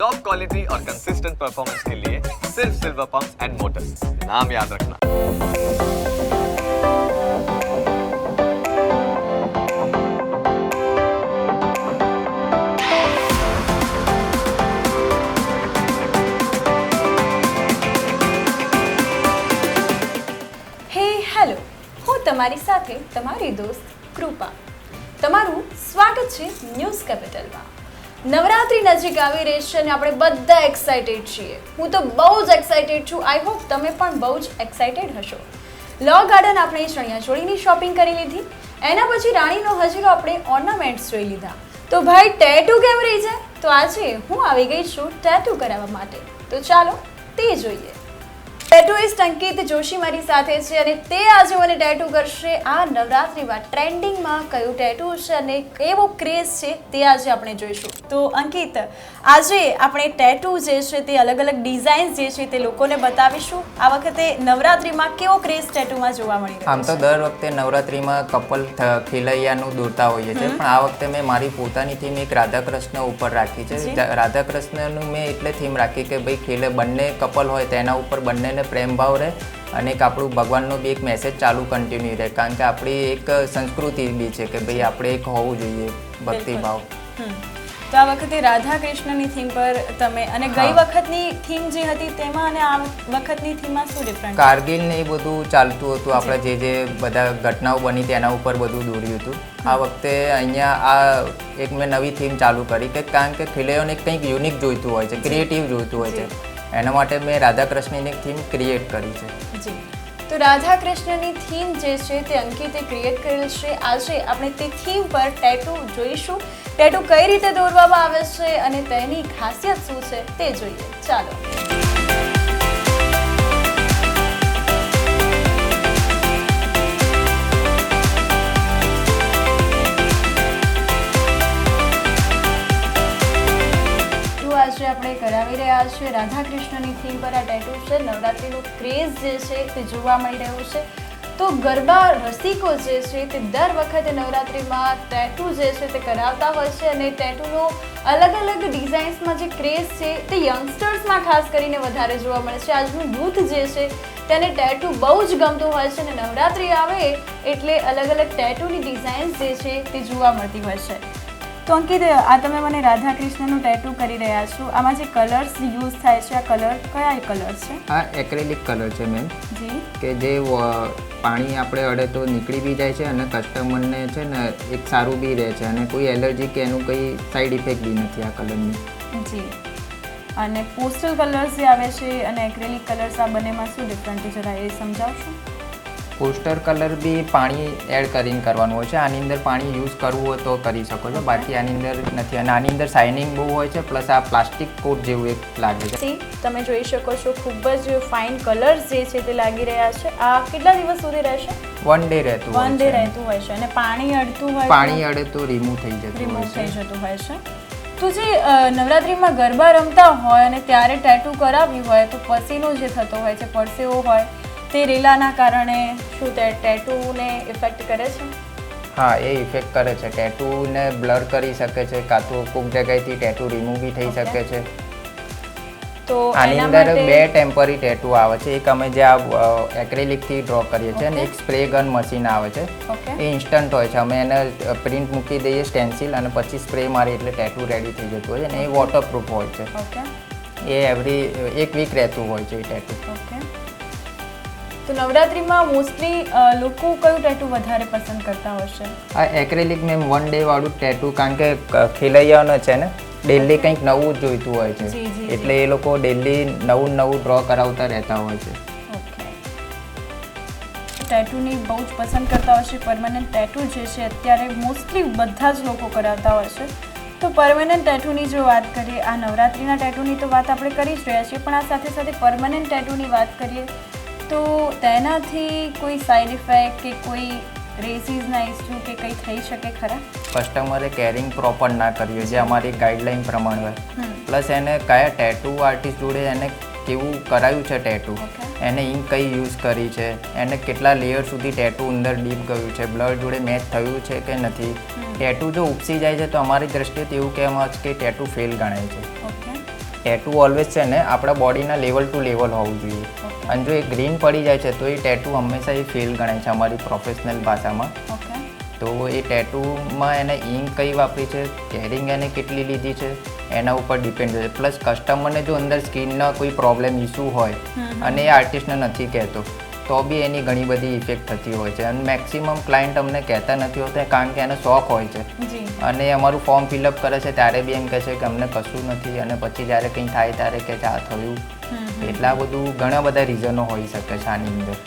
Top quality और consistent performance के लिए सिर्फ सिल्वर पंप्स एंड मोटर्स, नाम याद रखना। હેલો, હું તમારી સાથે તમારી દોસ્ત કૃપા. તમારું સ્વાગત છે ન્યૂઝ કેપિટલમાં. નવરાત્રી નજીક આવી રહી છે અને આપણે બધા એક્સાઇટેડ છીએ. હું તો બહુ જ એક્સાઇટેડ છું. આઈ હોપ તમે પણ બહુ જ એક્સાઇટેડ હશો. લો ગાર્ડન આપણે ચણિયાચોળીની શોપિંગ કરી લીધી. એના પછી રાણીનો હજીરો આપણે ઓર્નામેન્ટ્સ જોઈ લીધા. તો ભાઈ ટેટુ કેમ રહી છે? તો આજે હું આવી ગઈ છું ટેટુ કરાવવા માટે. તો ચાલો તે જોઈએ. ટેટુઇસ્ટ અંકિત જોશી મારી સાથે છે અને તે આજે મને ટેટુ કરશે. આ નવરાત્રીમાં ટ્રેન્ડિંગમાં કયું ટેટુ છે અને કેવો ક્રેઝ છે તે આજે આપણે જોઈશું. તો અંકિત, આજે આપણે ટેટુ જે છે તે અલગ અલગ ડિઝાઇન્સ જે છે તે લોકોને બતાવીશું. આ વખતે નવરાત્રીમાં કેવો ક્રેઝ ટેટુમાં જોવા મળી રહ્યો છે? આમ તો દર વખતે નવરાત્રીમાં કપલ ખેલૈયાનું દોરતા હોઈએ છે, પણ આ વખતે મેં મારી પોતાની થીમ એક રાધાકૃષ્ણ ઉપર રાખી છે. રાધાકૃષ્ણનું મેં એટલે થીમ રાખી કે ભાઈ બંને કપલ હોય તેના ઉપર બંનેને પ્રેમ ભાવ રહે અને એક આપણું ભગવાનનો બી એક મેસેજ ચાલુ કન્ટિન્યુ રહે, કારણ કે આપણી એક સંસ્કૃતિ બી છે કે ભાઈ આપણે એક હોવું જોઈએ ભક્તિભાવ. તો આ વખતે રાધા કૃષ્ણની થીમ પર તમે, અને ગઈ વખતની થીમ જે હતી તેમાં અને આ વખતની થીમમાં શું ડિફરન્સ? કારગિલ ને એ બધું ચાલતું હતું, આપણે જે બધા ઘટનાઓ બની તેના ઉપર બધું દોર્યું હતું. આ વખતે અહીંયા આ એક મેં નવી થીમ ચાલુ કરી કે કારણ કે ખેલૈયાઓને કંઈક યુનિક જોઈતું હોય છે, ક્રિએટિવ જોઈતું હોય છે, એના માટે મેં રાધાકૃષ્ણની થીમ ક્રિએટ કરી છે. જી, તો રાધાકૃષ્ણની થીમ જે છે તે અંકિતે ક્રિએટ કરેલ છે. આજે આપણે તે થીમ પર ટેટુ જોઈશું. ટેટુ કઈ રીતે દોરવામાં આવે છે અને તેની ખાસિયત શું છે તે જોઈએ. ચાલો. આજે આપણે કરાવી રહ્યા છીએ રાધાકૃષ્ણની થીમ પર આ ટેટુ છે. નવરાત્રીનો ક્રેઝ જે છે તે જોવા મળી રહ્યું છે. તો ગરબા રસિકો જે છે તે દર વખતે નવરાત્રીમાં ટેટુ જે છે તે કરાવતા હોય છે અને ટેટુનો અલગ અલગ ડિઝાઇન્સમાં જે ક્રેઝ છે તે યંગસ્ટર્સમાં ખાસ કરીને વધારે જોવા મળે છે. આજનું યુથ જે છે તેને ટેટુ બહુ જ ગમતું હોય છે અને નવરાત્રી આવે એટલે અલગ અલગ ટેટુની ડિઝાઇન્સ જે છે તે જોવા મળતી હોય છે. તો અંકિત, આ તમે મને રાધાકૃષ્ણનું ટેટુ કરી રહ્યા છો. આમાં જે કલર્સ યુઝ થાય છે, આ કલર કયા કલર છે? આ એક્રેલિક કલર છે મેમ, જી, કે જે પાણી આપણે અડે તો નીકળી બી જાય છે અને કસ્ટમરને છે ને એક સારું બી રહે છે અને કોઈ એલર્જી કે એનું કંઈ સાઈડ ઇફેક્ટ બી નથી આ કલરની. જી, અને પોસ્ટલ કલર્સ જે આવે છે અને એક્રેલિક કલર્સ, આ બંનેમાં શું ડિફરન્ટ છે જરા એ સમજાવશો? પોસ્ટર કલર બી પાણી એડ કરીને કરવાનું હોય છે. આની અંદર પાણી યુઝ કરવું હોય તો કરી શકો છો, બાકી આની અંદર નથી. અને આની અંદર શાઇનિંગ બહુ હોય છે, પ્લસ આ પ્લાસ્ટિક કોટ જેવું એક લાગે છે. તમે જોઈ શકો છો ખૂબ જ ફાઇન કલર્સ જે છે તે લાગી રહ્યા છે. આ કેટલા દિવસ સુધી રહેશે? 1 ડે રહેતું હોય છે. 1 ડે રહેતું હોય છે અને પાણી અડતું હોય, પાણી અડે તો રિમૂવ થઈ જતું હોય છે. તો જે નવરાત્રીમાં ગરબા રમતા હોય અને ત્યારે ટેટુ કરાવ્યું હોય તો પસીનો જે થતો હોય છે, પરસેવો હોય, તે રેલાના કારણે શું તે ટેટુને ઇફેક્ટ કરે છે? હા, એ ઇફેક્ટ કરે છે. ટેટુને બ્લર કરી શકે છે, કાં તો કોઈક જગ્યાએથી ટેટુ રિમૂવ બી થઈ શકે છે. તો આની અંદર 2 ટેમ્પરરી ટેટુ આવે છે. એક અમે જે આ એક્રેલિકથી ડ્રો કરીએ છીએ અને એક સ્પ્રે ગન મશીન આવે છે. એ ઇન્સ્ટન્ટ હોય છે. અમે એને પ્રિન્ટ મૂકી દઈએ સ્ટેન્સિલ અને પછી સ્પ્રે મારી એટલે ટેટુ રેડી થઈ જતું હોય છે અને એ વોટરપ્રૂફ હોય છે. એ એવરી 1 વીક રહેતું હોય છે એ ટેટુ. તો નવરાત્રીમાં મોસ્ટલી લોકો કયું ટેટુ વધારે પસંદ કરતા હશે? આ એક્રેલિક મેમ 1 ડે વાળું ટેટુ, કારણ કે ખેલૈયાઓને છે ને ડેલી કંઈક નવું જ જોઈતું હોય છે, એટલે એ લોકો ડેલી નવું ડ્રો કરાવતા રહેતા હોય છે. ટેટુની બહુ જ પસંદ કરતા હોય છે. પરમેનન્ટ ટેટુ જે છે અત્યારે મોસ્ટલી બધા જ લોકો કરાવતા હોય છે. તો પરમેનન્ટ ટેટુની જો વાત કરીએ, આ નવરાત્રીના ટેટુની તો વાત આપણે કરી જ રહ્યા છીએ, પણ આ સાથે સાથે પરમેનન્ટ ટેટુની વાત કરીએ તો તેનાથી કોઈ સાઈડ ઇફેક્ટ કે કોઈ રેસીસના ઇસ્યુ કે કંઈ થઈ શકે ખરા? કસ્ટમરે કેરિંગ પ્રોપર ના કર્યું જે અમારી ગાઈડલાઈન પ્રમાણે હોય, પ્લસ એને કયા ટેટુ આર્ટિસ્ટ જોડે એને કેવું કરાયું છે ટેટુ, એને ઇંક કઈ યુઝ કરી છે, એને કેટલા લેયર સુધી ટેટુ અંદર ડીપ ગયું છે, બ્લડ જોડે મેચ થયું છે કે નથી. ટેટુ જો ઉપસી જાય છે તો અમારી દ્રષ્ટિએ એવું કહેવામાં આવે છે કે ટેટુ ફેલ ગણાય છે. ટેટુ ઓલવેઝ છે ને આપણા બોડીના લેવલ ટુ લેવલ હોવું જોઈએ. અને જો એ ગ્રીન પડી જાય છે તો એ ટેટુ હંમેશા એ ફેલ ગણાય છે અમારી પ્રોફેશનલ ભાષામાં. ઓકે. તો એ ટેટુમાં એને ઇંક કઈ વાપરી છે, કેરિંગ એને કેટલી લીધી છે એના ઉપર ડિપેન્ડ છે. પ્લસ કસ્ટમરને જો અંદર સ્કિનના કોઈ પ્રોબ્લેમ ઇસ્યુ હોય અને એ આર્ટિસ્ટને નથી કહેતો તો બી એની ઘણી બધી ઇફેક્ટ થતી હોય છે. અને મેક્સિમમ ક્લાયન્ટ અમને કહેતા નથી હોતા કારણ કે એનો શોખ હોય છે. અને અમારું ફોર્મ ફિલઅપ કરે છે ત્યારે બી એમ કહે છે કે અમને કશું નથી, અને પછી જ્યારે કંઈ થાય ત્યારે કે આ થયું. એટલા બધું ઘણા બધા રીઝનો હોઈ શકે છે આની અંદર.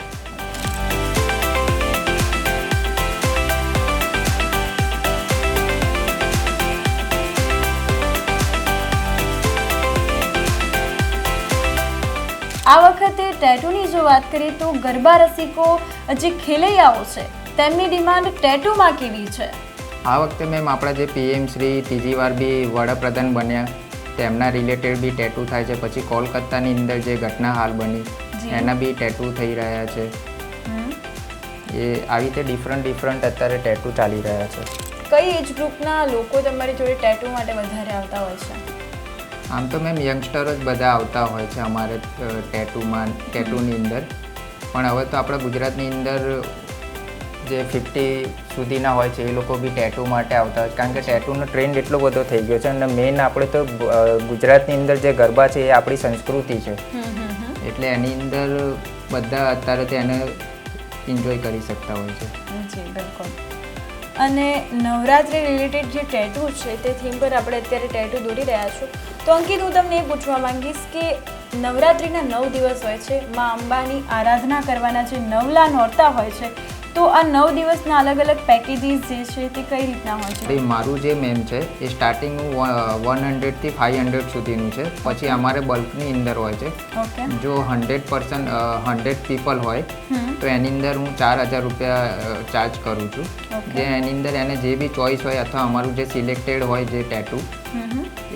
આ વખતે ટેટુની જો વાત કરીએ તો ગરબા રસિકો જે ખેલૈયાઓ છે તેમની ડિમાન્ડ ટેટુમાં કેવી છે? આ વખતે મેમ આપણા જે પીએમ શ્રી ત્રીજી વાર બી વડાપ્રધાન બન્યા તેમના રિલેટેડ બી ટેટુ થાય છે. પછી કોલકાતાની અંદર જે ઘટના હાલ બની એના બી ટેટુ થઈ રહ્યા છે. એ આવી રીતે ડિફરન્ટ અત્યારે ટેટુ ચાલી રહ્યા છે. કઈ એજ ગ્રુપના લોકો તમારી જોડે ટેટુ માટે વધારે આવતા હોય છે? આમ તો મેમ યંગસ્ટરો જ બધા આવતા હોય છે અમારે ટેટુની અંદર. પણ હવે તો આપણા ગુજરાતની અંદર જે 50 સુધીના હોય છે એ લોકો બી ટેટુ માટે આવતા હોય છે કારણ કે ટેટુનો ટ્રેન્ડ એટલો બધો થઈ ગયો છે. અને મેઇન આપણે તો ગુજરાતની અંદર જે ગરબા છે એ આપણી સંસ્કૃતિ છે એટલે એની અંદર બધા અત્યારે તેને એન્જોય કરી શકતા હોય છે. જી બિલકુલ. અને નવરાત્રિ રિલેટેડ જે ટેટુ છે તે થીમ પર આપણે અત્યારે ટેટુ દોરી રહ્યા છો. તો અંકિત, હું તમને એ પૂછવા માંગીશ કે નવરાત્રિના 9 દિવસ હોય છે, મા અંબાની આરાધના કરવાના જે નવલા નોરતા હોય છે, તો આ 9 દિવસના અલગ અલગ પેકેજીસ જે છે તે કઈ રીતના હોય છે? મારું જે મેમ છે એ સ્ટાર્ટિંગનું 100 થી 500 સુધીનું છે. પછી અમારે બલ્કની અંદર હોય છે. ઓકે. જો 100 પીપલ હોય તો એની અંદર હું 4000 રૂપિયા ચાર્જ કરું છું. જે એની અંદર એને જે બી ચોઈસ હોય અથવા અમારું જે સિલેક્ટેડ હોય જે ટેટુ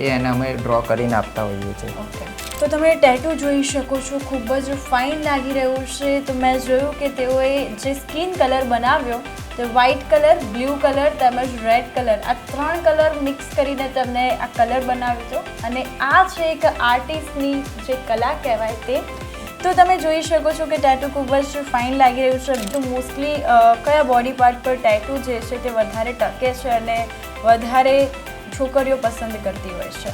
એ એને અમે ડ્રો કરીને આપતા હોઈએ છીએ. ઓકે. તો તમે ટેટુ જોઈ શકો છો, ખૂબ જ ફાઇન લાગી રહ્યું છે. તો મેં જોયું કે તેઓએ જે સ્કિન કલર બનાવ્યો તે વ્હાઇટ કલર, બ્લુ કલર તેમજ રેડ કલર, આ 3 કલર મિક્સ કરીને તમને આ કલર બનાવ્યો હતો. અને આ છે એક આર્ટિસ્ટની જે કલા કહેવાય તે. તો તમે જોઈ શકો છો કે ટેટુ ખૂબ જ ફાઇન લાગી રહ્યું છે. તો મોસ્ટલી કયા બોડી પાર્ટ પર ટેટુ જે છે તે વધારે ટકે છે અને વધારે છોકરીઓ પસંદ કરતી હોય છે?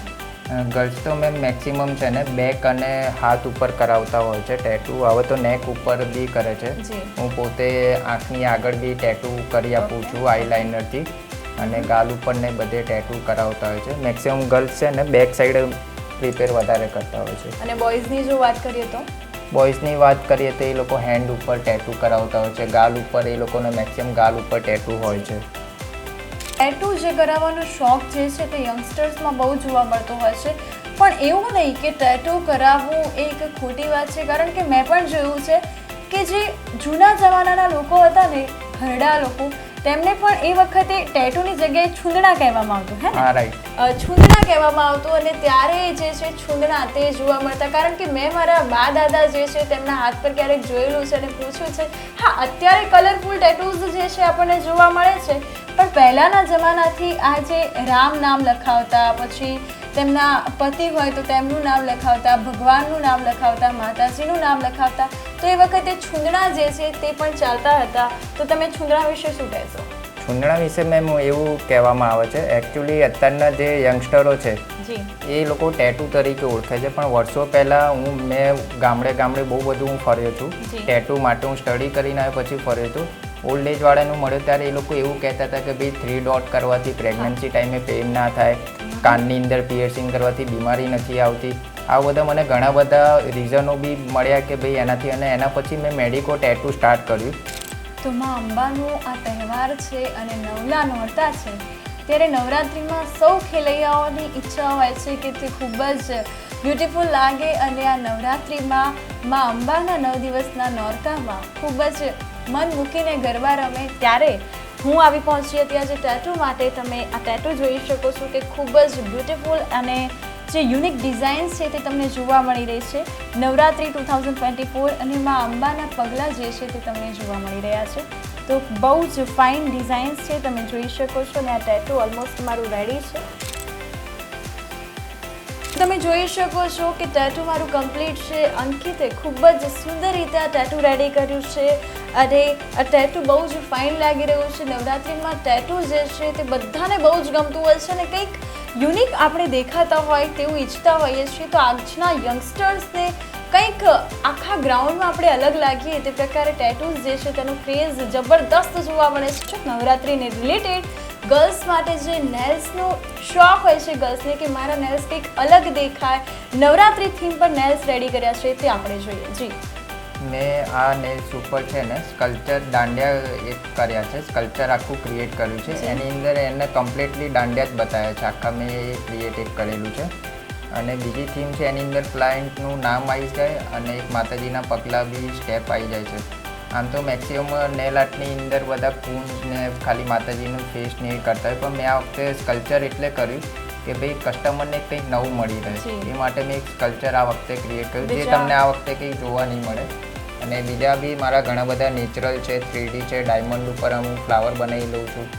ગર્લ્સ તો મેમ મેક્સિમમ છે ને બેક અને હાથ ઉપર કરાવતા હોય છે ટેટુ. હવે તો નેક ઉપર બી કરે છે. હું પોતે આંખની આગળ બી ટેટુ કરી આપું છું આઈલાઇનરથી, અને ગાલ ઉપર ને બધે ટેટુ કરાવતા હોય છે. મેક્સિમમ ગર્લ્સ છે ને બેક સાઈડ પ્રિપેર વધારે કરતા હોય છે. અને બોયઝની જો વાત કરીએ તો? બોયઝની વાત કરીએ તો એ લોકો હેન્ડ ઉપર ટેટુ કરાવતા હોય છે. ગાલ ઉપર એ લોકોને મેક્સિમમ ગાલ ઉપર ટેટુ હોય છે. ટેટુ જે કરાવવાનો શોખ જે છે તે યંગસ્ટર્સમાં બહુ જોવા મળતો હોય છે. પણ એવું નહીં કે ટેટુ કરાવવું એ એક ખોટી વાત છે, કારણ કે મેં પણ જોયું છે કે જે જૂના જમાનાના લોકો હતા ને, ઘરડા લોકો, તેમને પણ એ વખતે ટેટુની જગ્યાએ છૂંદણા કહેવામાં આવતું, હે ને? રાઈટ. છૂંદણા કહેવામાં આવતું. અને ત્યારે જે છે છૂંદણા તે જોવા મળતા, કારણ કે મેં મારા બા દાદા જે છે તેમના હાથ પર ક્યારેક જોયેલું છે અને પૂછ્યું છે. હા, અત્યારે કલરફુલ ટેટુઝ જે છે આપણને જોવા મળે છે, પણ પહેલાંના જમાનાથી આ જે રામ નામ લખાવતા, પછી તેમના પતિ હોય તો તેમનું નામ લખાવતા, ભગવાનનું નામ લખાવતા, માતાજીનું નામ લખાવતા, તો એ વખતે છૂંદણા જે છે તે પણ ચાલતા હતા. તો તમે છૂંદણા વિશે શું કહેશો? છૂંદણા વિશે મેમ એવું કહેવામાં આવે છે, એકચ્યુઅલી અત્યારના જે યંગસ્ટરો છે એ લોકો ટેટુ તરીકે ઓળખે છે, પણ વર્ષો પહેલાં મેં ગામડે બહુ બધું હું ફર્યો છું. ટેટુ માટે હું સ્ટડી કરીને આવ્યો પછી ફર્યો છું. ઓલ્ડ એજ વાળાનું મળ્યો ત્યારે એ લોકો એવું કહેતા હતા કે ભાઈ 3 ડોટ કરવાથી પ્રેગ્નન્સી ટાઈમે પેઇન ના થાય, કાનની અંદર પિયર્સિંગ કરવાથી બીમારી નથી આવતી. આ બધા મને ઘણા બધા રીઝનો બી મળ્યા કે ભાઈ એનાથી, અને એના પછી મેં મેડિકો ટેટુ સ્ટાર્ટ કર્યું. તો મા અંબાનો આ તહેવાર છે અને નવલા નોરતા છે, ત્યારે નવરાત્રિમાં સૌ ખેલૈયાઓની ઈચ્છા હોય છે કે તે ખૂબ જ બ્યુટિફુલ લાગે, અને આ નવરાત્રિમાં મા અંબાના 9 દિવસના નોરતામાં ખૂબ જ મન મૂકીને ગરબા રમે. ત્યારે હું આવી પહોંચી હતી આજે ટેટુ માટે. તમે આ ટેટુ જોઈ શકો છો કે ખૂબ જ બ્યુટિફુલ અને જે યુનિક ડિઝાઇન્સ છે તે તમને જોવા મળી રહી છે. નવરાત્રિ 2024 અને મા અંબાના પગલાં જે છે તે તમને જોવા મળી રહ્યા છે. તો બહુ જ ફાઇન ડિઝાઇન્સ છે, તમે જોઈ શકો છો. અને આ ટેટુ ઓલમોસ્ટ મારું રેડી છે. તમે જોઈ શકો છો કે ટેટુ મારું કમ્પ્લીટ છે. અંકિતે ખૂબ જ સુંદર રીતે આ ટેટુ રેડી કર્યું છે અને આ ટેટુ બહુ જ ફાઇન લાગી રહ્યું છે. નવરાત્રિમાં ટેટુ જે છે તે બધાને બહુ જ ગમતું હોય છે અને કંઈક યુનિક આપણે દેખાતા હોય તેવું ઈચ્છતા હોઈએ છીએ. તો આજના યંગસ્ટર્સને કંઈક આખા ગ્રાઉન્ડમાં આપણે અલગ લાગીએ તે પ્રકારે ટેટૂઝ જે છે તેનો ક્રેઝ જબરદસ્ત જોવા મળે છે. નવરાત્રિને રિલેટેડ ગર્લ્સ માટે જે નેલ્સનો શોખ હોય છે ગર્લ્સને કે મારા નેલ્સ કંઈક અલગ દેખાય, નવરાત્રિ થીમ પર નેલ્સ રેડી કર્યા છે તે આપણે જોઈએ. જી, મેં આ નેલ્સ ઉપર છે ને સ્કલ્પચર દાંડિયા એક કર્યા છે, સ્કલ્પચર આખું ક્રિએટ કર્યું છે. એની અંદર એને કમ્પ્લીટલી દાંડિયા જ બતાવ્યા છે, આખા મેં એ ક્રિએટ એક કરેલું છે. અને બીજી થીમ છે એની અંદર ક્લાયન્ટનું નામ આવી જાય અને એક માતાજીના પગલાં બી સ્ટેપ આવી જાય છે. આમ તો મેક્સિમમ નેલ આર્ટની અંદર બધા કુંજ ને ખાલી માતાજીનું ફેસ ને એ કરતા હોય, પણ મેં આ વખતે સ્કલ્પચર એટલે કર્યું કે ભાઈ કસ્ટમરને કંઈક નવું મળી રહે. એ માટે મેં એક સ્કલ્પચર આ વખતે ક્રિએટ કર્યું જે તમને આ વખતે કંઈ જોવા નહીં મળે. અને બીજા બી મારા ઘણા બધા નેચરલ છે, 3D છે, ડાયમંડ ઉપર હું ફ્લાવર બનાવી લઉં છું.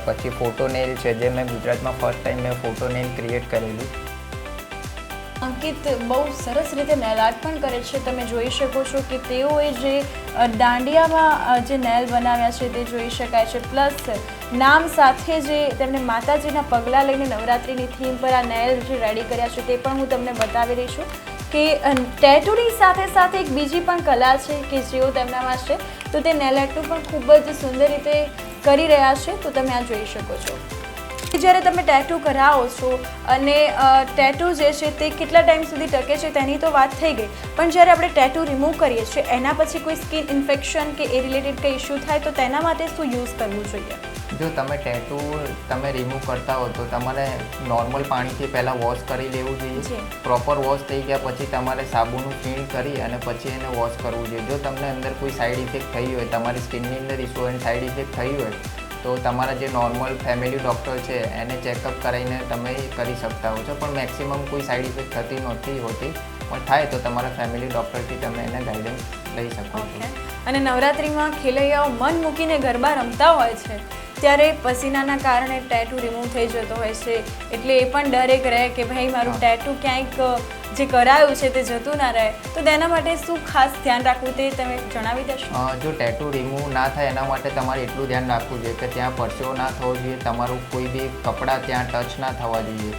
પછી ફોટો નેલ છે જે મેં ગુજરાતમાં ફર્સ્ટ ટાઈમ મેં ફોટો નેલ ક્રિએટ કરેલું. અંકિત બહુ સરસ રીતે નેલ આર્ટ પણ કરે છે. તમે જોઈ શકો છો કે તેઓએ જે દાંડિયામાં જે નેલ બનાવ્યા છે તે જોઈ શકાય છે. પ્લસ નામ સાથે જે તેમણે માતાજીના પગલાં લઈને નવરાત્રિની થીમ પર આ નેલ જે રેડી કર્યા છે તે પણ હું તમને બતાવી રહી છું કે ટેટુની સાથે સાથે એક બીજી પણ કલા છે કે જેઓ તેમનામાં છે. તો તે નેલ આર્ટનું પણ ખૂબ જ સુંદર રીતે કરી રહ્યા છે. તો તમે આ જોઈ શકો છો. જ્યારે તમે ટેટુ કરાવો છો અને ટેટુ જે છે તે કેટલા ટાઈમ સુધી ટકે છે તેની તો વાત થઈ ગઈ, પણ જ્યારે આપણે ટેટુ રિમૂવ કરીએ છીએ એના પછી કોઈ સ્કિન ઇન્ફેક્શન કે એ રિલેટેડ કંઈ ઇશ્યુ થાય તો તેના માટે શું યુઝ કરવું જોઈએ? જો તમે ટેટુ તમે રિમૂવ કરતા હો તો તમારે નોર્મલ પાણીથી પહેલાં વોશ કરી લેવું જોઈએ. પ્રોપર વોશ થઈ ગયા પછી તમારે સાબુનું ફીણ કરી અને પછી એને વોશ કરવું જોઈએ. જો તમને અંદર કોઈ સાઈડ ઇફેક્ટ થઈ હોય, તમારી સ્કિનની અંદર ઇશ્યુ અને સાઈડ ઇફેક્ટ થઈ હોય તો તમારા જે નોર્મલ ફેમિલી ડૉક્ટર છે એને ચેકઅપ કરાવીને તમે કરી શકતા હો છો. પણ મેક્સિમમ કોઈ સાઈડ ઇફેક્ટ થતી નથી હોતી, પણ થાય તો તમારા ફેમિલી ડૉક્ટરથી તમે એને ગાઈડન્સ લઈ શકો છો. અને નવરાત્રિમાં ખેલૈયાઓ મન મૂકીને ગરબા રમતા હોય છે ત્યારે પસીનાના કારણે ટેટુ રિમૂવ થઈ જતો હોય છે, એટલે એ પણ ડર એક રહે કે ભાઈ મારું ટેટુ ક્યાંક જે કરાયું છે તે જતું ના રહે. તો તેના માટે શું ખાસ ધ્યાન રાખવું તે તમે જણાવી દેશો? જો ટેટુ રિમૂવ ના થાય એના માટે તમારે એટલું ધ્યાન રાખવું જોઈએ કે ત્યાં પરસેવો ના થવો જોઈએ, તમારું કોઈ બી કપડાં ત્યાં ટચ ના થવા જોઈએ.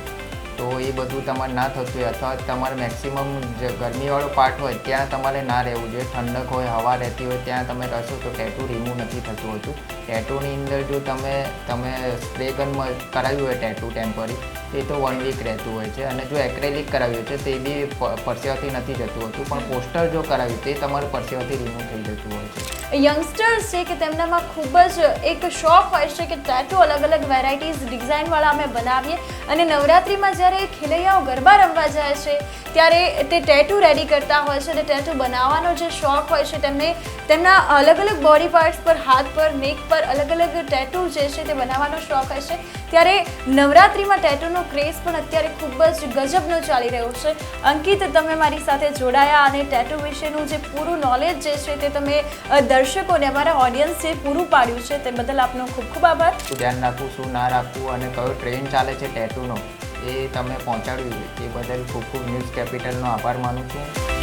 તો એ બધું તમારે ના થતું હોય અથવા તમારે મેક્સિમમ જે ગરમીવાળો પાર્ટ હોય ત્યાં તમારે ના રહેવું જોઈએ. ઠંડક હોય, હવા રહેતી હોય ત્યાં તમે રહેશો તો ટેટુ રિમૂવ નથી થતું હોતું. ટેટુની અંદર જો તમે સ્પ્રે ગન કરાવ્યું હોય ટેટુ ટેમ્પરરી એ તો 1 વીક રહેતું હોય છે. અને જો એક્રેલિક કરાવ્યું છે તે બી પરસેવાથી નથી જતું હોતું, પણ પોસ્ટર જો કરાવ્યું તે તમારે પરસેવાથી રિમૂવ થઈ જતું હોય છે. યંગસ્ટર્સ છે કે તેમનામાં ખૂબ જ એક શોખ હોય છે કે ટેટુ અલગ અલગ વેરાયટીઝ ડિઝાઇનવાળા અમે બનાવીએ. અને નવરાત્રિમાં જ્યારે ખેલૈયાઓ ગરબા રમવા જાય છે ત્યારે તે ટેટુ રેડી કરતા હોય છે. અને ટેટુ બનાવવાનો જે શોખ હોય છે તેમને તેમના અલગ અલગ બોડી પાર્ટ્સ પર, હાથ પર, નેક પર અલગ અલગ ટેટુ જે છે તે બનાવવાનો શોખ હોય છે. ત્યારે નવરાત્રિમાં ટેટુનો ક્રેઝ પણ અત્યારે ખૂબ જ ગજબનો ચાલી રહ્યો છે. અંકિત, તમે મારી સાથે જોડાયા અને ટેટુ વિશેનું જે પૂરું નોલેજ જે છે તે તમે દર્શકોને, અમારા ઓડિયન્સ છે પૂરું પાડ્યું છે તે બદલ આપનો ખૂબ ખૂબ આભાર. ધ્યાન રાખવું, શું ના રાખવું અને કયો ટ્રેન્ડ ચાલે છે ટેટુનો એ તમે પહોંચાડ્યું એ બદલ ખૂબ ખૂબ ન્યૂઝ કેપિટલનો આભાર માનું છું.